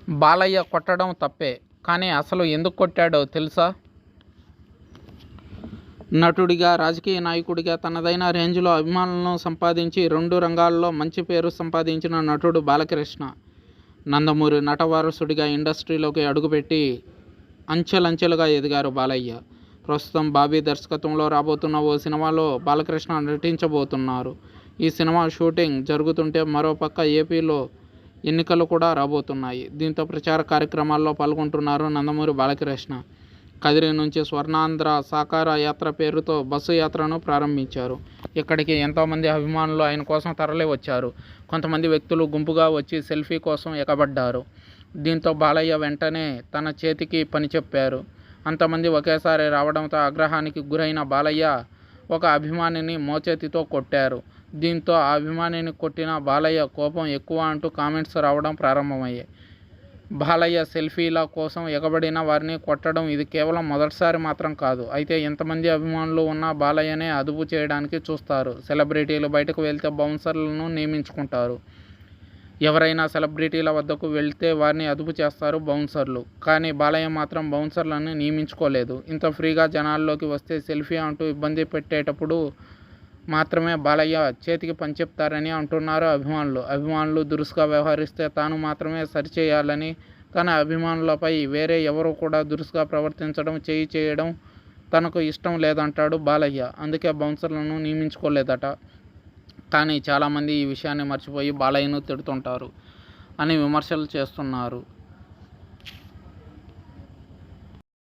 బాలయ్య కొట్టడం తప్పే, కానీ అసలు ఎందుకు కొట్టాడో తెలుసా? నటుడిగా, రాజకీయ నాయకుడిగా తనదైన రేంజ్లో అభిమానులను సంపాదించి 2 రంగాల్లో మంచి పేరు సంపాదించిన నటుడు బాలకృష్ణ. నందమూరి నటవారసుడిగా ఇండస్ట్రీలోకి అడుగుపెట్టి అంచెలంచెలుగా ఎదిగారు బాలయ్య. ప్రస్తుతం బాబీ దర్శకత్వంలో రాబోతున్న ఓ సినిమాలో బాలకృష్ణ నటించబోతున్నారు. ఈ సినిమా షూటింగ్ జరుగుతుంటే మరోపక్క ఏపీలో ఎన్నికలు కూడా రాబోతున్నాయి. దీంతో ప్రచార కార్యక్రమాల్లో పాల్గొంటున్నారు నందమూరి బాలకృష్ణ. కదిరి నుంచి స్వర్ణాంధ్ర సాకార యాత్ర పేరుతో బస్సు యాత్రను ప్రారంభించారు. ఇక్కడికి ఎంతోమంది అభిమానులు ఆయన కోసం తరలి వచ్చారు. కొంతమంది వ్యక్తులు గుంపుగా వచ్చి సెల్ఫీ కోసం ఎగబడ్డారు. దీంతో బాలయ్య వెంటనే తన చేతికి పని చెప్పారు. అంతమంది ఒకేసారి రావడంతో ఆగ్రహానికి గురైన బాలయ్య ఒక అభిమానిని మోచేతితో కొట్టారు. దీంతో ఆ అభిమానిని కొట్టిన బాలయ్య కోపం ఎక్కువ అంటూ కామెంట్స్ రావడం ప్రారంభమయ్యాయి. బాలయ్య సెల్ఫీల కోసం ఎగబడిన వారిని కొట్టడం ఇది కేవలం మొదటిసారి మాత్రం కాదు. అయితే ఎంతమంది అభిమానులు ఉన్నా బాలయ్యనే అదుపు చేయడానికి చూస్తారు. సెలబ్రిటీలు బయటకు వెళ్తే బౌన్సర్లను నియమించుకుంటారు. ఎవరైనా సెలబ్రిటీల వద్దకు వెళ్తే వారిని అదుపు చేస్తారు బౌన్సర్లు. కానీ బాలయ్య మాత్రం బౌన్సర్లను నియమించుకోలేదు. ఇంత ఫ్రీగా జనాల్లోకి వస్తే సెల్ఫీ అంటూ ఇబ్బంది పెట్టేటప్పుడు మాత్రమే బాలయ్య చేతికి పని చెప్తారని అంటున్నారు అభిమానులు దురుసుగా వ్యవహరిస్తే తాను మాత్రమే సరిచేయాలని, తన అభిమానులపై వేరే ఎవరు కూడా దురుసుగా ప్రవర్తించడం, చేయడం తనకు ఇష్టం లేదంటాడు బాలయ్య. అందుకే బౌన్సర్లను నియమించుకోలేదట. కానీ చాలామంది ఈ విషయాన్ని మర్చిపోయి బాలయ్యను తిడుతుంటారు అని విమర్శలు చేస్తున్నారు.